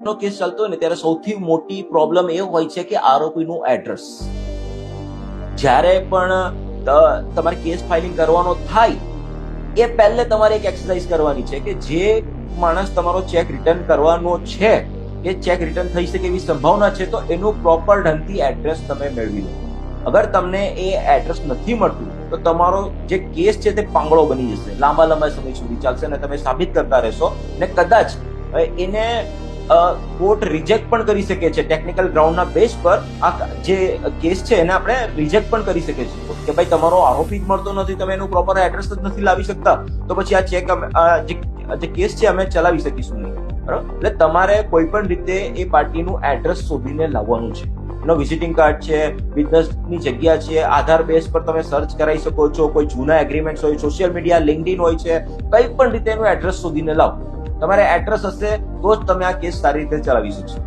નો case ચાલતો હોય ને ત્યારે સૌથી મોટી પ્રોબ્લેમ એ હોય છે કે આરોપીનું એડ્રેસ. જ્યારે પણ તમારે કેસ ફાઇલિંગ કરવાનો થાય એ પહેલે તમારે એક એક્સરસાઇઝ કરવાની છે કે જે માણસ તમારો ચેક રિટર્ન કરવાનો છે એ ચેક રિટર્ન થઈ શકે એવી સંભાવના છે, તો એનું પ્રોપર ઢંગથી એડ્રેસ તમે મેળવી લો. અગર તમને એ એડ્રેસ નથી મળતું તો તમારો જે કેસ છે તે પાંગળો બની જશે, લાંબા સમય સુધી ચાલશે અને તમે સાબિત કરતા રહેશો ને કદાચ એને કોર્ટ રિજેક્ટ પણ કરી શકે છે. ટેકનિકલ ગ્રાઉન્ડના બેઝ પર આ જે કેસ છે એને આપણે રિજેક્ટ પણ કરી શકે છે કે ભાઈ તમારો આરોપી જ મળતો નથી, તમે એનું પ્રોપર એડ્રેસ જ નથી લાવી શકતા, તો પછી આ ચેક જે કેસ છે અમે ચલાવી શકીશું નહીં. બરાબર? એટલે તમારે કોઈ પણ રીતે એ પાર્ટીનું એડ્રેસ શોધીને લાવવાનું છે. એનો વિઝિટિંગ કાર્ડ છે, બિઝનેસની જગ્યા છે, આધાર બેઝ પર તમે સર્ચ કરાવી શકો છો, કોઈ જૂના એગ્રીમેન્ટ હોય, સોશિયલ મીડિયા, લિંક્ડઇન હોય છે, કઈ પણ રીતે એનું એડ્રેસ શોધીને લાવો. તમારે એડ્રેસ હશે તો જ તમે આ કેસ સારી રીતે ચલાવી શકશો.